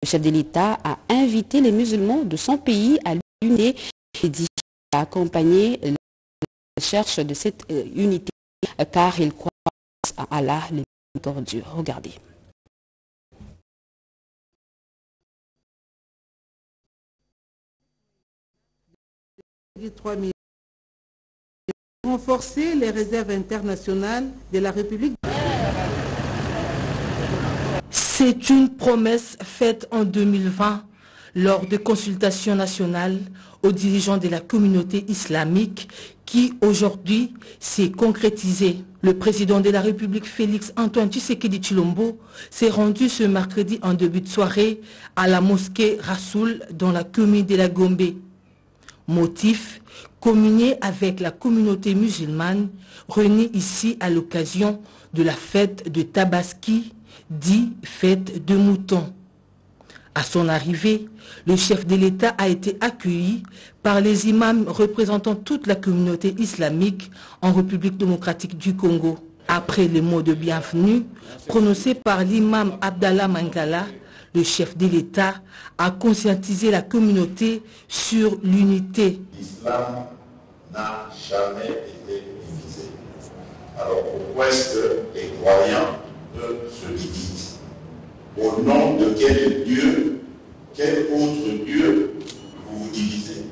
chef de l'État a invité les musulmans de son pays à l'unité et dit à accompagner la recherche de cette unité car il croit à Allah le miséricordieux. Regardez. Renforcer les réserves internationales de la République. C'est une promesse faite en 2020 lors de consultations nationales aux dirigeants de la communauté islamique qui aujourd'hui s'est concrétisée. Le président de la République Félix Antoine Tshisekedi Tshilombo s'est rendu ce mercredi en début de soirée à la mosquée Rassoul dans la commune de la Gombe. Motif, communier avec la communauté musulmane réunie ici à l'occasion de la fête de Tabaski, dit fête de moutons. À son arrivée, le chef de l'État a été accueilli par les imams représentant toute la communauté islamique en République démocratique du Congo. Après les mots de bienvenue prononcés par l'imam Abdallah Mangala, le chef de l'État a conscientisé la communauté sur l'unité. L'islam n'a jamais été divisé. Alors pourquoi est-ce que les croyants se divisent? Au nom de quel Dieu, quel autre Dieu vous vous divisez?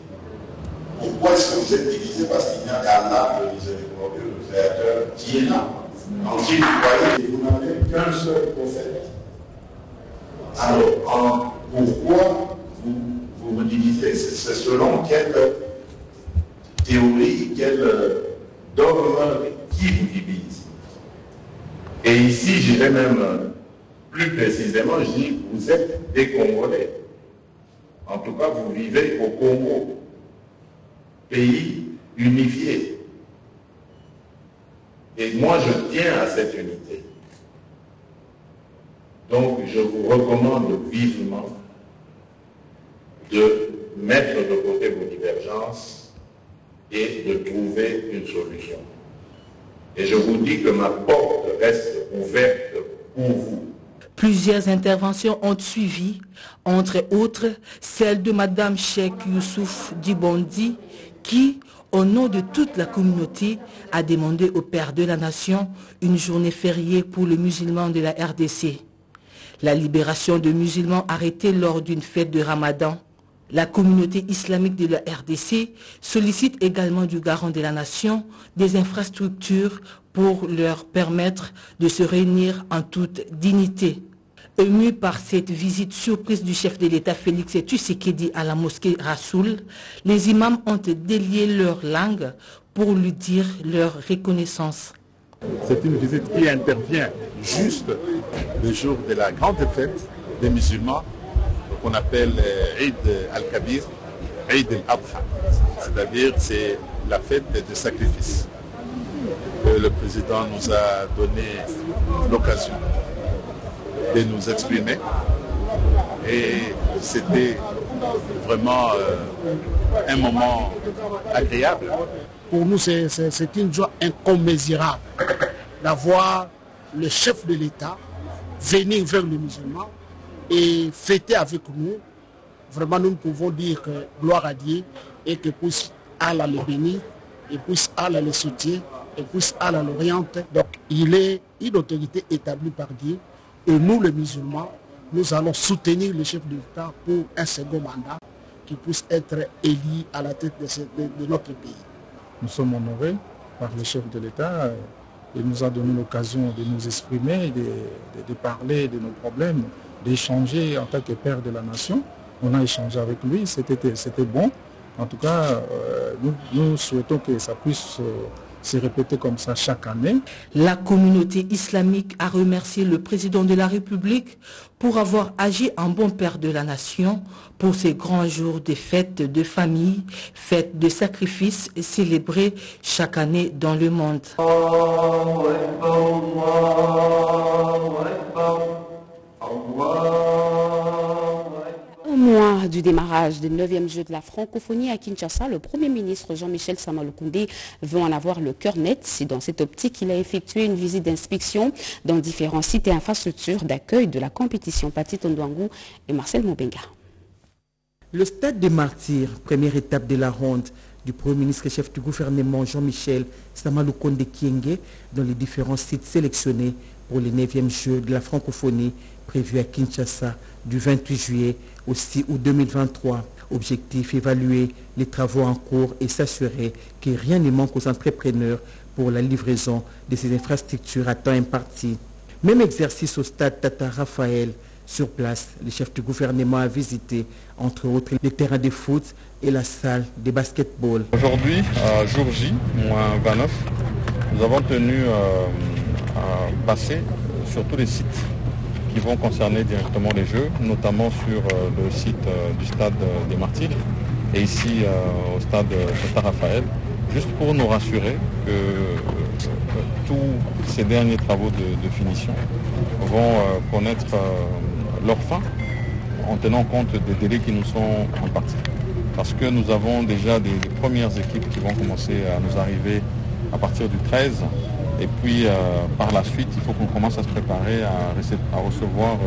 Pourquoi est-ce que vous êtes divisés? Parce qu'il n'y a qu'Allah, le miséricordieux, le créateur, qui est là. En qui vous croyez, vous n'avez qu'un seul prophète. Alors, pourquoi vous vous divisez? C'est selon quelle théorie, quel dogme qui vous divise? Et ici, je vais même plus précisément, je dis, vous êtes des Congolais. En tout cas, vous vivez au Congo, pays unifié. Et moi, je tiens à cette unité. Donc, je vous recommande vivement de mettre de côté vos divergences et de trouver une solution. Et je vous dis que ma porte reste ouverte pour vous. Plusieurs interventions ont suivi, entre autres celle de Madame Cheikh Youssouf Dibondi, qui, au nom de toute la communauté, a demandé au Père de la Nation une journée fériée pour les musulmans de la RDC. La libération de musulmans arrêtés lors d'une fête de Ramadan. La communauté islamique de la RDC sollicite également du garant de la nation des infrastructures pour leur permettre de se réunir en toute dignité. Ému par cette visite surprise du chef de l'État Félix Tshisekedi à la mosquée Rassoul, les imams ont délié leur langue pour lui dire leur reconnaissance. C'est une visite qui intervient juste le jour de la grande fête des musulmans qu'on appelle Eid al-Kabir, Eid al-Adha, c'est-à-dire c'est la fête de sacrifice. Le président nous a donné l'occasion de nous exprimer et c'était vraiment un moment agréable. Pour nous, c'est une joie incommensurable d'avoir le chef de l'État venir vers les musulmans et fêter avec nous. Vraiment, nous pouvons dire que gloire à Dieu et que puisse Allah le bénir et puisse Allah le soutient et puisse Allah l'oriente. Donc, il est une autorité établie par Dieu et nous, les musulmans, nous allons soutenir le chef de l'État pour un second mandat qui puisse être élu à la tête de notre pays. Nous sommes honorés par le chef de l'État. Il nous a donné l'occasion de nous exprimer, de parler de nos problèmes, d'échanger en tant que père de la nation. On a échangé avec lui, c'était bon. En tout cas, nous souhaitons que ça puisse se répéter comme ça chaque année. La communauté islamique a remercié le président de la République pour avoir agi en bon père de la nation pour ces grands jours de fêtes de famille, fêtes de sacrifices célébrées chaque année dans le monde. Un mois lendemain du démarrage des 9e Jeux de la francophonie à Kinshasa, le Premier ministre Jean-Michel Sama Lukonde veut en avoir le cœur net. C'est dans cette optique qu'il a effectué une visite d'inspection dans différents sites et infrastructures d'accueil de la compétition. Pati Tondouangou et Marcel Mobenga. Le stade des Martyrs, première étape de la ronde du Premier ministre et chef du gouvernement Jean-Michel Sama Lukonde Kyenge dans les différents sites sélectionnés pour les 9e Jeux de la francophonie prévus à Kinshasa du 28 juillet au 6 août 2023. Objectif, évaluer les travaux en cours et s'assurer que rien ne manque aux entrepreneurs pour la livraison de ces infrastructures à temps imparti. Même exercice au stade Tata Raphaël. Sur place, le chef du gouvernement a visité, entre autres, les terrains de foot et la salle de basketball. Aujourd'hui, à jour J, moins 29, nous avons tenu à passer sur tous les sites qui vont concerner directement les Jeux, notamment sur le site du stade des Martyrs et ici au stade Tata Raphaël, juste pour nous rassurer que tous ces derniers travaux de finition vont connaître leur fin en tenant compte des délais qui nous sont impartis. Parce que nous avons déjà des premières équipes qui vont commencer à nous arriver à partir du 13. Et puis par la suite, il faut qu'on commence à se préparer à recevoir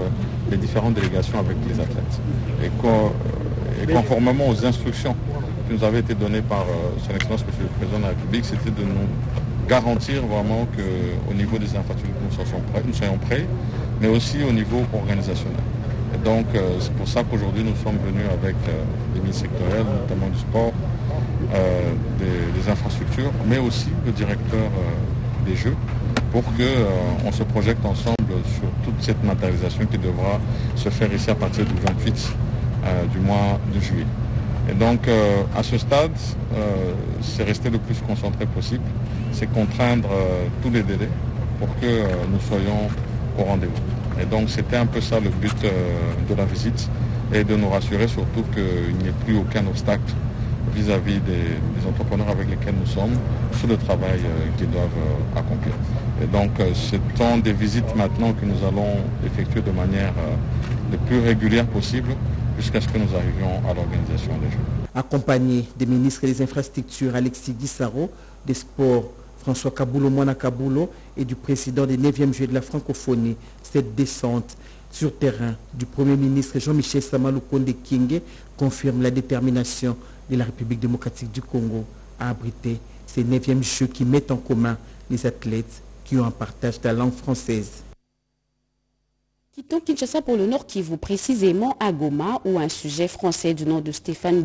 les différentes délégations avec les athlètes. Et conformément aux instructions qui nous avaient été données par son Excellence Monsieur le Président de la République, c'était de nous garantir vraiment qu'au niveau des infrastructures, nous soyons prêts, mais aussi au niveau organisationnel. Et donc c'est pour ça qu'aujourd'hui nous sommes venus avec les ministres sectoriels, notamment du sport, des infrastructures, mais aussi le directeur des Jeux, pour qu'on se projette ensemble sur toute cette matérialisation qui devra se faire ici à partir du 28 du mois de juillet. Et donc à ce stade, c'est rester le plus concentré possible, c'est contraindre tous les délais pour que nous soyons au rendez-vous. Et donc c'était un peu ça le but de la visite, et de nous rassurer surtout qu'il n'y ait plus aucun obstacle vis-à-vis des entrepreneurs avec lesquels nous sommes sur le travail qu'ils doivent accomplir. Et donc ce sont des visites maintenant que nous allons effectuer de manière le plus régulière possible jusqu'à ce que nous arrivions à l'organisation des Jeux. Accompagné des ministres des Infrastructures Alexis Guissaro, des Sports François Kaboulo Mwana Kaboulo et du président des 9e Jeux de la francophonie, cette descente sur terrain du Premier ministre Jean-Michel Sama Lukonde Kyenge confirme la détermination de la République démocratique du Congo à abriter ces 9e Jeux qui mettent en commun les athlètes qui ont un partage de la langue française. Quittons Kinshasa pour le Nord Kivu, précisément à Goma, où un sujet français du nom de Stéphane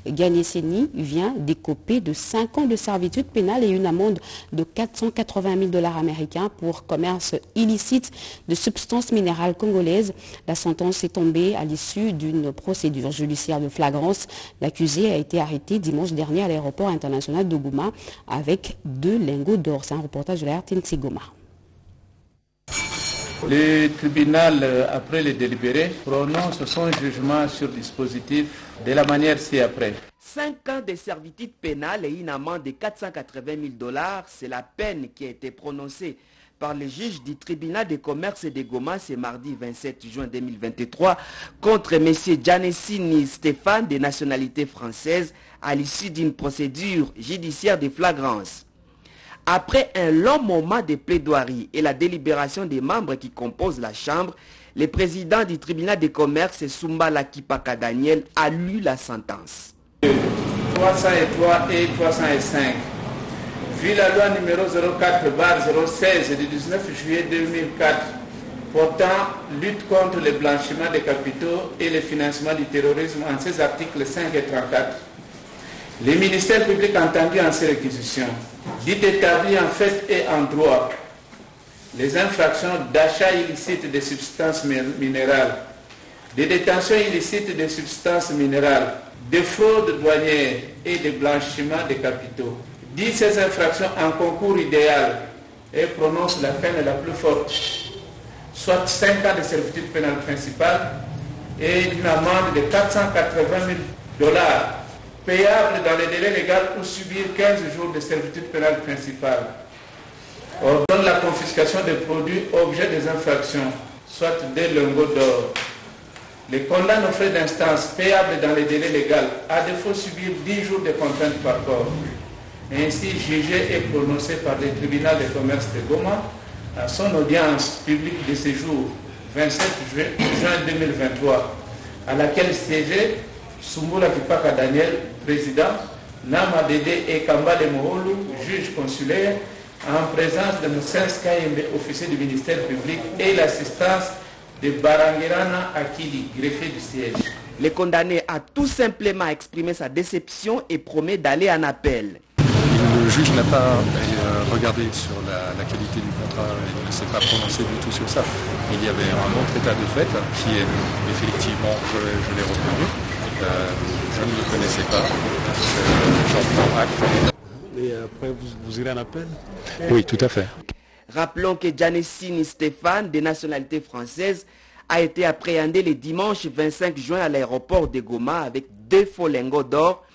Gagneseni vient d'écoper de 5 ans de servitude pénale et une amende de 480 000 $ américains pour commerce illicite de substances minérales congolaises. La sentence est tombée à l'issue d'une procédure judiciaire de flagrance. L'accusé a été arrêté dimanche dernier à l'aéroport international de Goma avec 2 lingots d'or. C'est un reportage de la RTNC Goma. Le tribunal, après le délibéré, prononce son jugement sur le dispositif de la manière ci-après. 5 ans de servitude pénale et une amende de 480 000 $, c'est la peine qui a été prononcée par le juge du tribunal de commerce de Goma ce mardi 27 juin 2023 contre M. Gagneseni Stéphane de nationalité française à l'issue d'une procédure judiciaire de flagrance. Après un long moment de plaidoirie et la délibération des membres qui composent la Chambre, le président du tribunal de commerce, Soumbala Kipaka Daniel, a lu la sentence. 303 et 305. Vu la loi numéro 04/016 du 19 juillet 2004 portant lutte contre le blanchiment des capitaux et le financement du terrorisme en ses articles 5 et 34, le ministère public entendu en ces réquisitions dit établi en fait et en droit les infractions d'achat illicite de substances minérales, de détention illicite de substances minérales, de fraude douanière et de blanchiment des capitaux. Dit ces infractions en concours idéal et prononce la peine la plus forte, soit 5 ans de servitude pénale principale et une amende de 480 000 $, payable dans le délai légal ou subir 15 jours de servitude pénale principale. Ordonne la confiscation des produits objets des infractions, soit des lingots d'or. Les condamne aux frais d'instance payables dans les délais légaux, à défaut subir 10 jours de contrainte par corps. Ainsi jugé et prononcé par le tribunal de commerce de Goma à son audience publique de ce jour, 27 juin 2023, à laquelle siégeaient Sumbula Kipaka Daniel, président, Nama Dede et Kambale Moholu, juge consulaire, en présence de Moussens Kayembe, officier du ministère public, et l'assistance de Barangirana Akili, greffier du siège. Le condamné a tout simplement exprimé sa déception et promet d'aller en appel. Le juge n'a pas regardé sur la qualité du contrat, il ne s'est pas prononcé du tout sur ça. Il y avait un autre état de fait qui est effectivement, je l'ai reconnu, je ne le connaissais pas, j'en prends acte. Et après vous irez en appel? Oui, tout à fait. Rappelons que Janessine Stéphane, de nationalité française, a été appréhendé le dimanche 25 juin à l'aéroport de Goma avec 2 faux lingots d'or.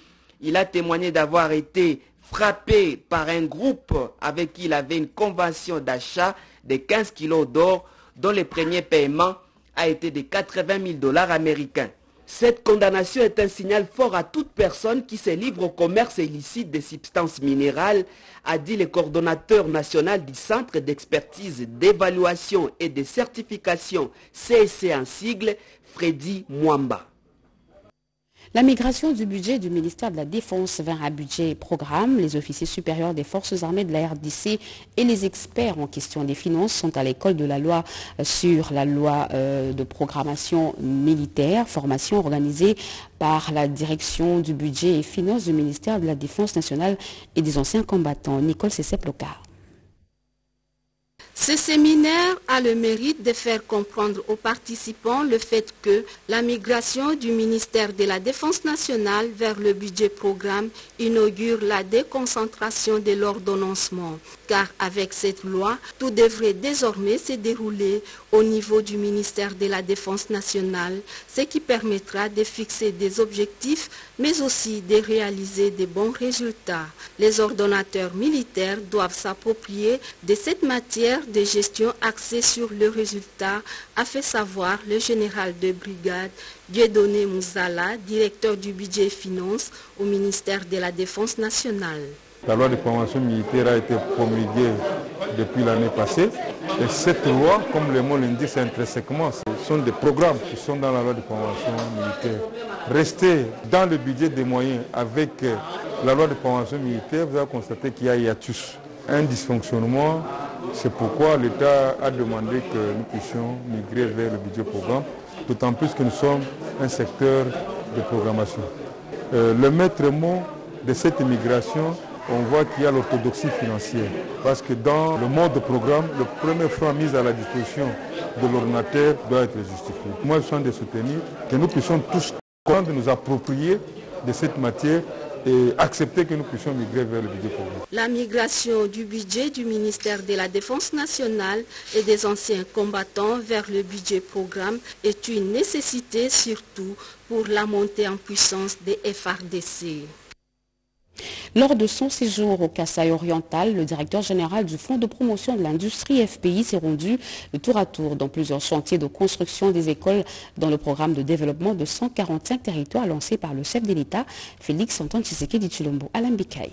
Il a témoigné d'avoir été frappé par un groupe avec qui il avait une convention d'achat de 15 kilos d'or dont le premier paiement a été de 80 000 $ américains. Cette condamnation est un signal fort à toute personne qui se livre au commerce illicite des substances minérales, a dit le coordonnateur national du Centre d'expertise, d'évaluation et de certification CSC en sigle, Freddy Mwamba. La migration du budget du ministère de la Défense vers un budget programme. Les officiers supérieurs des forces armées de la RDC et les experts en question des finances sont à l'école de la loi sur la loi de programmation militaire, formation organisée par la direction du budget et finances du ministère de la Défense nationale et des anciens combattants. Nicole Cessep-Locard. Ce séminaire a le mérite de faire comprendre aux participants le fait que la migration du ministère de la Défense nationale vers le budget programme inaugure la déconcentration de l'ordonnancement. Car avec cette loi, tout devrait désormais se dérouler au niveau du ministère de la Défense nationale, ce qui permettra de fixer des objectifs, mais aussi de réaliser de bons résultats. Les ordonnateurs militaires doivent s'approprier de cette matière de gestion axée sur le résultat, a fait savoir le général de brigade Dieudonné Mouzala, directeur du budget et finances au ministère de la Défense nationale. La loi de programmation militaire a été promulguée depuis l'année passée et cette loi, comme le mot l'indique, c'est intrinsèquement, ce sont des programmes qui sont dans la loi de programmation militaire. Rester dans le budget des moyens avec la loi de programmation militaire, vous allez constater qu'il y a un hiatus, un dysfonctionnement. C'est pourquoi l'État a demandé que nous puissions migrer vers le budget programme, d'autant plus que nous sommes un secteur de programmation. Le maître mot de cette migration, on voit qu'il y a l'orthodoxie financière. Parce que dans le mode de programme, le premier franc mis à la disposition de l'ordinateur doit être justifié. Moi, je suis de soutenir que nous puissions tous nous approprier de cette matière et accepter que nous puissions migrer vers le budget programme. La migration du budget du ministère de la Défense nationale et des anciens combattants vers le budget programme est une nécessité surtout pour la montée en puissance des FARDC. Lors de son séjour au Kasaï oriental, le directeur général du Fonds de promotion de l'industrie FPI s'est rendu tour à tour dans plusieurs chantiers de construction des écoles dans le programme de développement de 145 territoires lancé par le chef de l'État, Félix Antoine Tshisekedi Tshilombo. Alain Bikaï.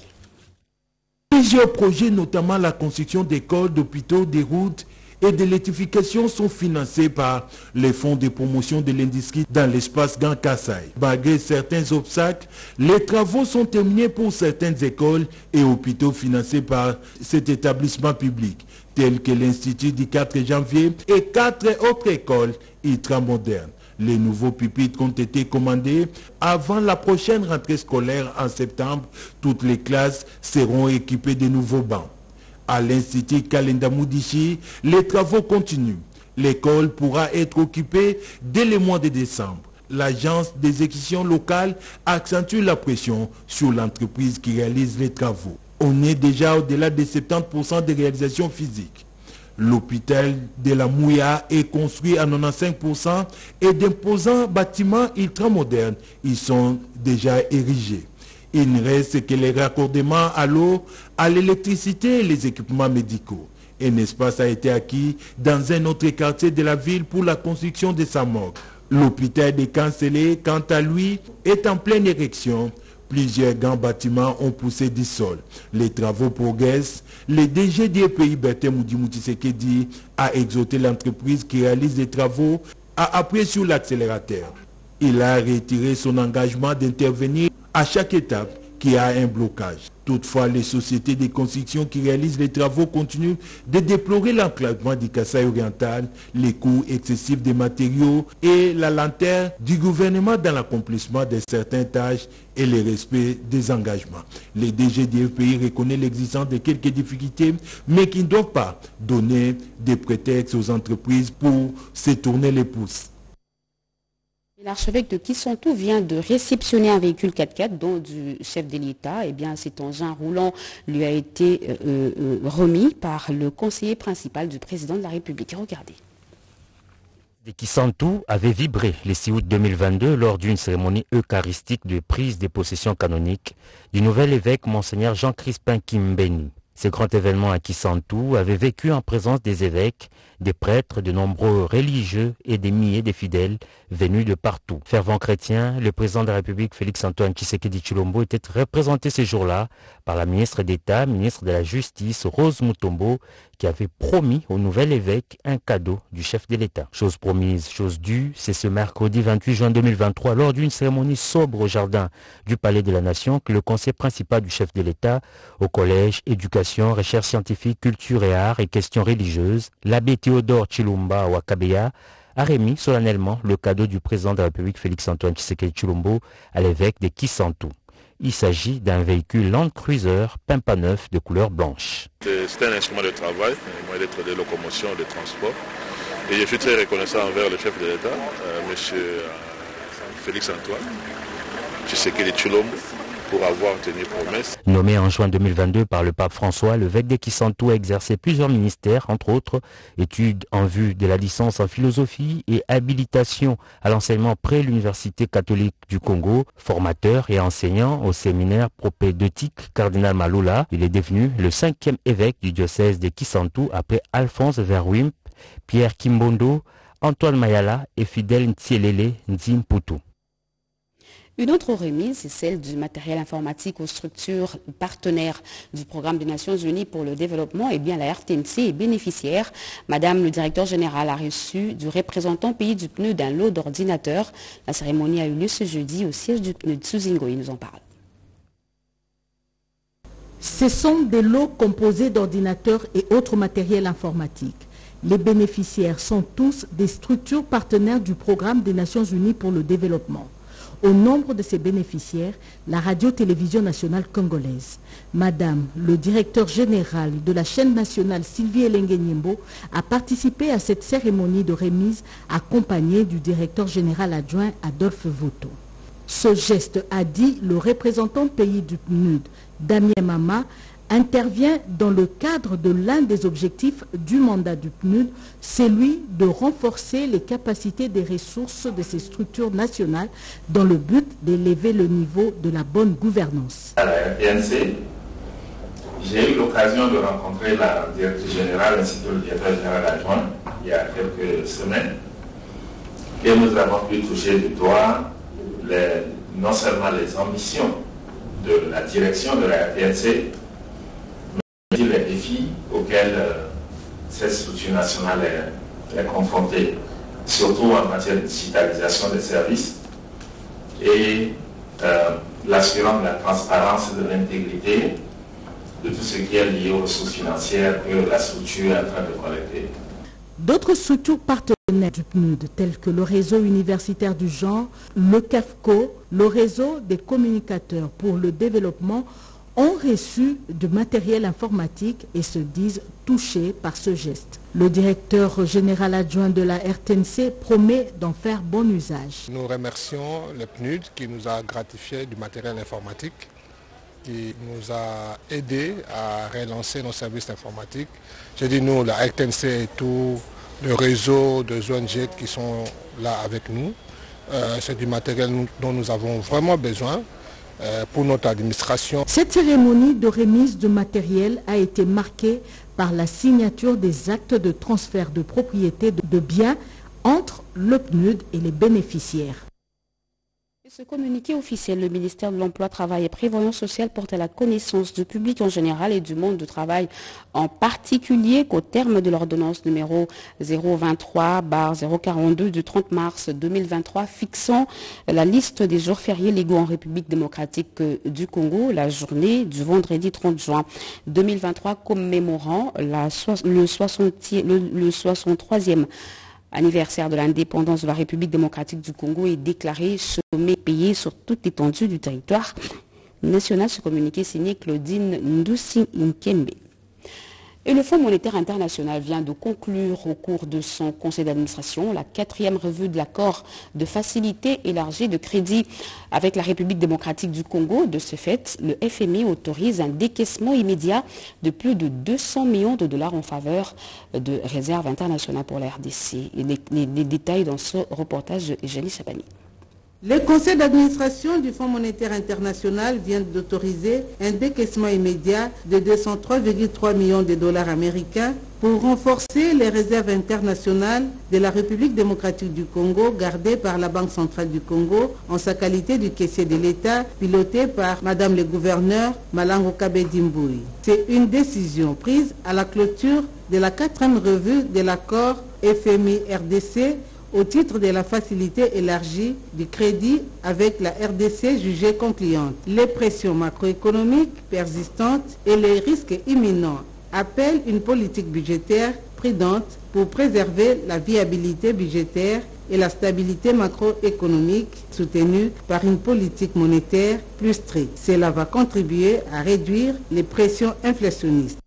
Plusieurs projets, notamment la construction d'écoles, d'hôpitaux, des routes et de l'électrification sont financés par les fonds de promotion de l'industrie dans l'espace Grand Kasaï. Malgré certains obstacles, les travaux sont terminés pour certaines écoles et hôpitaux financés par cet établissement public, tels que l'Institut du 4 janvier et 4 autres écoles ultramodernes. Les nouveaux pupitres ont été commandés avant la prochaine rentrée scolaire en septembre. Toutes les classes seront équipées de nouveaux bancs. À l'Institut Kalenda Moudichi, les travaux continuent. L'école pourra être occupée dès le mois de décembre. L'agence d'exécution locale accentue la pression sur l'entreprise qui réalise les travaux. On est déjà au-delà de 70% de réalisation physique. L'hôpital de la Mouya est construit à 95% et d'imposants bâtiments ultramodernes y sont déjà érigés. Il ne reste que les raccordements à l'eau, à l'électricité et les équipements médicaux. Un espace a été acquis dans un autre quartier de la ville pour la construction de sa morgue. L'hôpital des Cancellés, quant à lui, est en pleine érection. Plusieurs grands bâtiments ont poussé du sol. Les travaux progressent. Le DG du pays, Bertin Moudimouti Sekedi, a exhorté l'entreprise qui réalise les travaux à appuyer sur l'accélérateur. Il a retiré son engagement d'intervenir à chaque étape qui a un blocage. Toutefois, les sociétés de construction qui réalisent les travaux continuent de déplorer l'enclavement du Kasaï oriental, les coûts excessifs des matériaux et la lenteur du gouvernement dans l'accomplissement de certaines tâches et le respect des engagements. Le DG du FPI reconnaît l'existence de quelques difficultés, mais qui ne doivent pas donner des prétextes aux entreprises pour se tourner les pouces. L'archevêque de Kissantou vient de réceptionner un véhicule 4x4 dont du chef de l'État. Eh bien, cet engin roulant lui a été remis par le conseiller principal du président de la République. Regardez. De Kissantou avait vibré le 6 août 2022 lors d'une cérémonie eucharistique de prise des possessions canoniques du nouvel évêque Monseigneur Jean-Crispin Kimbeni. Ce grand événement à Kissantou avait vécu en présence des évêques, des prêtres, de nombreux religieux et des milliers de fidèles venus de partout. Fervent chrétien, le président de la République Félix-Antoine Tshisekedi Tshilombo était représenté ce jour-là par la ministre d'État, ministre de la Justice, Rose Mutombo, qui avait promis au nouvel évêque un cadeau du chef de l'État. Chose promise, chose due, c'est ce mercredi 28 juin 2023, lors d'une cérémonie sobre au jardin du Palais de la Nation, que le conseiller principal du chef de l'État au collège Éducation, Recherche scientifique, Culture et Arts et Questions religieuses, l'abbé Théodore Chilumba Wakabeya, a remis solennellement le cadeau du président de la République Félix-Antoine Tshisekedi Tshilombo à l'évêque de Kissantou. Il s'agit d'un véhicule Land Cruiser Pimpa neuf de couleur blanche. C'est un instrument de travail, un moyen d'être de locomotion, de transport. Et je suis très reconnaissant envers le chef de l'État, M. Félix-Antoine Tshisekedi Tshilombo, pour avoir tenu promesse. Nommé en juin 2022 par le pape François, l'évêque de Kissantou a exercé plusieurs ministères, entre autres études en vue de la licence en philosophie et habilitation à l'enseignement près l'Université catholique du Congo, formateur et enseignant au séminaire propédeutique Cardinal Malula. Il est devenu le 5e évêque du diocèse de Kissantou après Alphonse Verwimp, Pierre Kimbondo, Antoine Mayala et Fidèle Ntielele Nzimputu. Une autre remise, c'est celle du matériel informatique aux structures partenaires du programme des Nations Unies pour le développement. Eh bien, la RTNC est bénéficiaire. Madame le directeur général a reçu du représentant pays du PNUD un lot d'ordinateurs. La cérémonie a eu lieu ce jeudi au siège du PNUD. Souzingo, il nous en parle. Ce sont des lots composés d'ordinateurs et autres matériels informatiques. Les bénéficiaires sont tous des structures partenaires du programme des Nations Unies pour le développement. Au nombre de ces bénéficiaires, la radio-télévision nationale congolaise. Madame le directeur général de la chaîne nationale Sylvie Elengue-Nyembo a participé à cette cérémonie de remise accompagnée du directeur général adjoint Adolphe Voto. Ce geste, a dit le représentant pays du PNUD, Damien Mama, intervient dans le cadre de l'un des objectifs du mandat du PNUD, celui de renforcer les capacités des ressources de ces structures nationales dans le but d'élever le niveau de la bonne gouvernance. À la RTNC, j'ai eu l'occasion de rencontrer la directrice générale ainsi que le directeur général adjoint il y a quelques semaines et nous avons pu toucher du doigt non seulement les ambitions de la direction de la RTNC, les défis auxquels cette structure nationale est confrontée, surtout en matière de digitalisation des services et l'assurance de la transparence et de l'intégrité de tout ce qui est lié aux ressources financières que la structure est en train de collecter. D'autres structures partenaires du PNUD, telles que le réseau universitaire du genre, le CAFCO, le réseau des communicateurs pour le développement, ont reçu du matériel informatique et se disent touchés par ce geste. Le directeur général adjoint de la RTNC promet d'en faire bon usage. Nous remercions le PNUD qui nous a gratifié du matériel informatique, qui nous a aidé à relancer nos services informatiques. J'ai dit nous, la RTNC et tout le réseau de ONG qui sont là avec nous. C'est du matériel dont nous avons vraiment besoin pour notre administration. Cette cérémonie de remise de matériel a été marquée par la signature des actes de transfert de propriété de biens entre le PNUD et les bénéficiaires. Ce communiqué officiel, le ministère de l'Emploi, Travail et Prévoyance sociale porte à la connaissance du public en général et du monde du travail en particulier qu'au terme de l'ordonnance numéro 023/042 du 30 mars 2023 fixant la liste des jours fériés légaux en République démocratique du Congo, la journée du vendredi 30 juin 2023 commémorant le 63e anniversaire de l'indépendance de la République démocratique du Congo est déclaré chômé payé sur toute l'étendue du territoire national. Ce communiqué signé Claudine Ndoussi Nkembe. Et le Fonds monétaire international vient de conclure au cours de son conseil d'administration la 4e revue de l'accord de facilité élargie de crédit avec la République démocratique du Congo. De ce fait, le FMI autorise un décaissement immédiat de plus de 200 millions de dollars en faveur de réserves internationales pour la RDC. Les détails dans ce reportage de Eugénie Chabani. Le conseil d'administration du Fonds monétaire international vient d'autoriser un décaissement immédiat de 203,3 millions de dollars américains pour renforcer les réserves internationales de la République démocratique du Congo gardées par la Banque centrale du Congo en sa qualité de caissier de l'État piloté par Madame le gouverneur Malango Kabedimbouy. C'est une décision prise à la clôture de la 4e revue de l'accord FMI-RDC au titre de la facilité élargie du crédit avec la RDC jugée concluante. Les pressions macroéconomiques persistantes et les risques imminents appellent une politique budgétaire prudente pour préserver la viabilité budgétaire et la stabilité macroéconomique soutenue par une politique monétaire plus stricte. Cela va contribuer à réduire les pressions inflationnistes.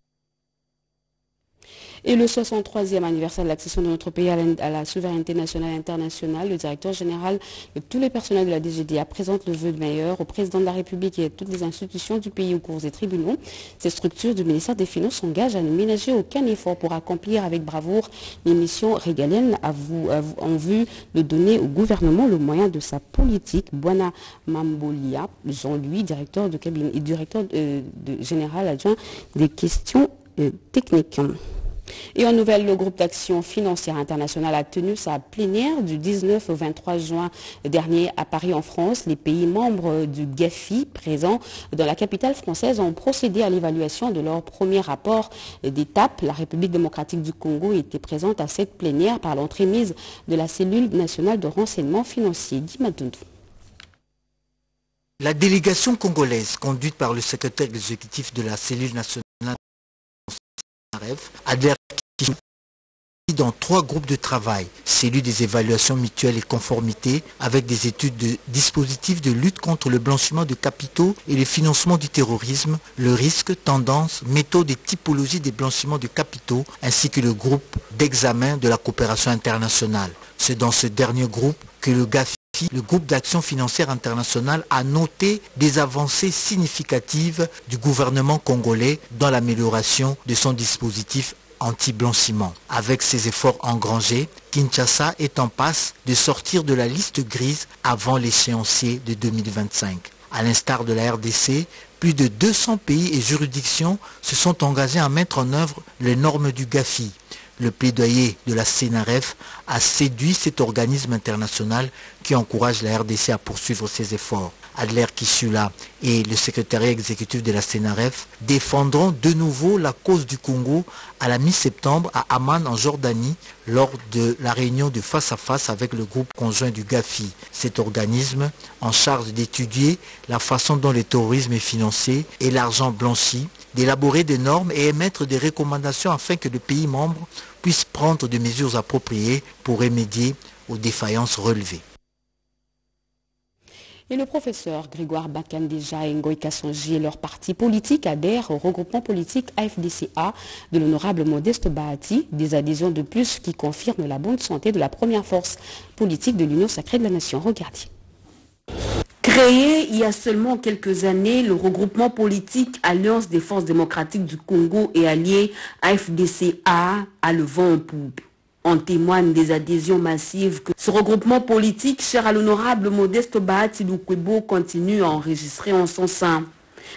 Et le 63e anniversaire de l'accession de notre pays à la souveraineté nationale et internationale, le directeur général et tous les personnels de la DGDA présentent le vœu de meilleur au président de la République et à toutes les institutions du pays, aux cours et tribunaux. Ces structures du ministère des Finances s'engagent à ne ménager aucun effort pour accomplir avec bravoure les missions régaliennes en vue de donner au gouvernement le moyen de sa politique. Bwana Mambolia, Jean-Louis, directeur de cabinet et directeur général adjoint des questions techniques. Et en nouvelle, le groupe d'action financière internationale a tenu sa plénière du 19 au 23 juin dernier à Paris en France. Les pays membres du GAFI présents dans la capitale française ont procédé à l'évaluation de leur premier rapport d'étape. La République démocratique du Congo était présente à cette plénière par l'entremise de la cellule nationale de renseignement financier. Dimadundou. La délégation congolaise, conduite par le secrétaire exécutif de la cellule nationale adhère dans 3 groupes de travail, celui des évaluations mutuelles et conformité avec des études de dispositifs de lutte contre le blanchiment de capitaux et le financement du terrorisme, le risque, tendance, méthode et typologie des blanchiments de capitaux, ainsi que le groupe d'examen de la coopération internationale. C'est dans ce dernier groupe que le GAFI, le groupe d'action financière internationale, a noté des avancées significatives du gouvernement congolais dans l'amélioration de son dispositif anti-blanchiment. Avec ces efforts engrangés, Kinshasa est en passe de sortir de la liste grise avant l'échéancier de 2025. À l'instar de la RDC, plus de 200 pays et juridictions se sont engagés à mettre en œuvre les normes du GAFI. Le plaidoyer de la CNRF a séduit cet organisme international qui encourage la RDC à poursuivre ses efforts. Adler Kishula et le secrétariat exécutif de la CNRF défendront de nouveau la cause du Congo à la mi-septembre à Amman en Jordanie lors de la réunion de face à face avec le groupe conjoint du GAFI. Cet organisme en charge d'étudier la façon dont le terrorisme est financé et l'argent blanchi, d'élaborer des normes et émettre des recommandations afin que le pays membre puisse prendre des mesures appropriées pour remédier aux défaillances relevées. Et le professeur Grégoire Bakandeja et Ngoï Kassonji et leur parti politique adhèrent au regroupement politique AFDCA de l'honorable Modeste Bahati, des adhésions de plus qui confirment la bonne santé de la première force politique de l'Union sacrée de la nation. Regardez. Créé il y a seulement quelques années, le regroupement politique Alliance des forces démocratiques du Congo et allié AFDCA a le vent en poupe. En témoignent des adhésions massives que ce regroupement politique, cher à l'honorable Modeste Bahati Lukwebo, continue à enregistrer en son sein.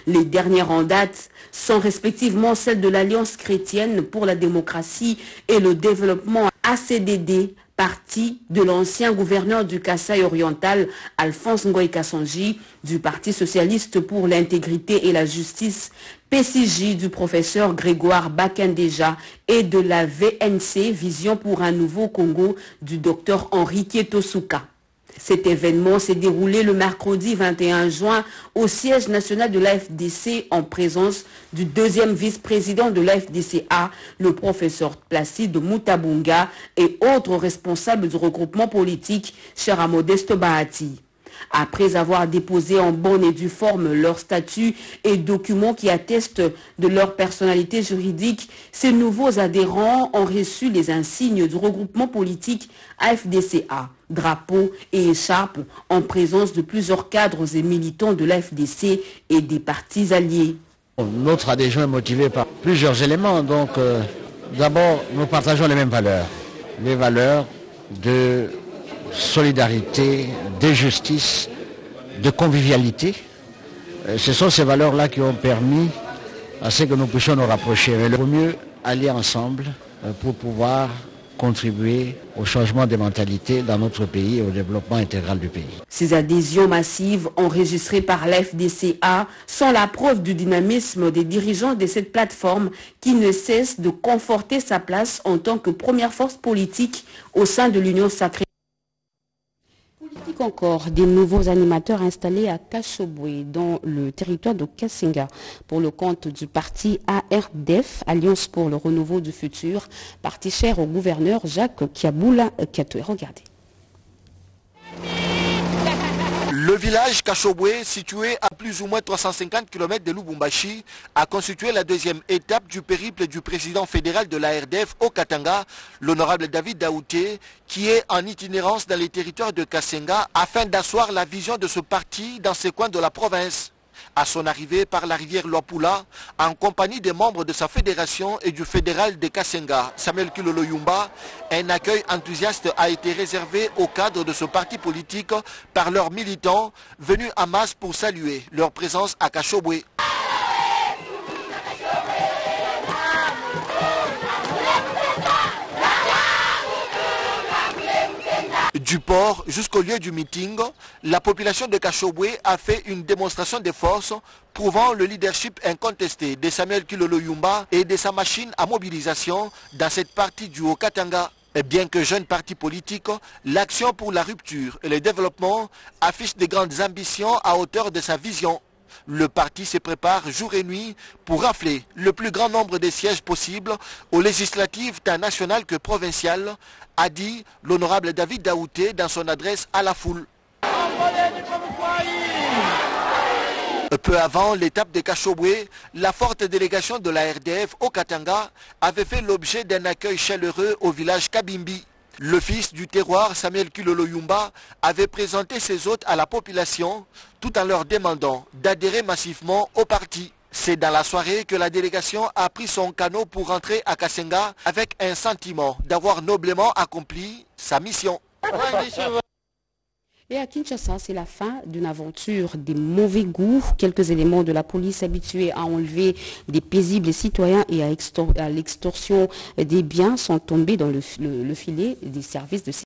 Les dernières en date sont respectivement celles de l'Alliance chrétienne pour la démocratie et le développement ACDD, parti de l'ancien gouverneur du Kasaï oriental, Alphonse Ngoï Kasonji, du Parti socialiste pour l'intégrité et la justice, PCJ du professeur Grégoire Bakendeja et de la VNC Vision pour un nouveau Congo du docteur Henrique Tosuka. Cet événement s'est déroulé le mercredi 21 juin au siège national de l'AFDC en présence du deuxième vice-président de l'AFDCA, le professeur Placide Moutabunga et autres responsables du regroupement politique, cher à Modeste Bahati. Après avoir déposé en bonne et due forme leurs statuts et documents qui attestent de leur personnalité juridique, ces nouveaux adhérents ont reçu les insignes du regroupement politique AFDCA, drapeaux et écharpes en présence de plusieurs cadres et militants de l'AFDC et des partis alliés. Notre adhésion est motivée par plusieurs éléments. Donc, d'abord, nous partageons les mêmes valeurs. Les valeurs de solidarité, de justice, de convivialité. Ce sont ces valeurs-là qui ont permis à ce que nous puissions nous rapprocher. Mais il vaut mieux aller ensemble pour pouvoir contribuer au changement des mentalités dans notre pays et au développement intégral du pays. Ces adhésions massives enregistrées par l'FDCA sont la preuve du dynamisme des dirigeants de cette plateforme qui ne cesse de conforter sa place en tant que première force politique au sein de l'Union sacrée. Encore des nouveaux animateurs installés à Kashobwe dans le territoire de Kasenga pour le compte du parti ARDF, Alliance pour le renouveau du futur, parti cher au gouverneur Jacques Kiaboula Katoué. Regardez. Le village Kashobwe, situé à plus ou moins 350 km de Lubumbashi, a constitué la deuxième étape du périple du président fédéral de l'ARDF au Katanga, l'honorable David Daouté, qui est en itinérance dans les territoires de Kasenga afin d'asseoir la vision de ce parti dans ces coins de la province. À son arrivée par la rivière Luapula, en compagnie des membres de sa fédération et du fédéral de Kasenga, Samuel Kilolo Yumba, un accueil enthousiaste a été réservé au cadre de ce parti politique par leurs militants venus en masse pour saluer leur présence à Kashobwe. Du port jusqu'au lieu du meeting, la population de Kashobwe a fait une démonstration de force prouvant le leadership incontesté de Samuel Kilolo Yumba et de sa machine à mobilisation dans cette partie du Haut-Katanga. Et bien que jeune parti politique, l'Action pour la rupture et le développement affiche de grandes ambitions à hauteur de sa vision. Le parti se prépare jour et nuit pour rafler le plus grand nombre de sièges possibles aux législatives tant nationales que provinciales, a dit l'honorable David Daouté dans son adresse à la foule. Peu avant l'étape de Kashobwe, la forte délégation de la RDF au Katanga avait fait l'objet d'un accueil chaleureux au village Kabimbi. Le fils du terroir, Samuel Kilolo Yumba, avait présenté ses hôtes à la population tout en leur demandant d'adhérer massivement au parti. C'est dans la soirée que la délégation a pris son canot pour rentrer à Kasenga avec un sentiment d'avoir noblement accompli sa mission. Et à Kinshasa, c'est la fin d'une aventure des mauvais goûts. Quelques éléments de la police habitués à enlever des paisibles citoyens et à l'extorsion des biens sont tombés dans le filet des services de sécurité.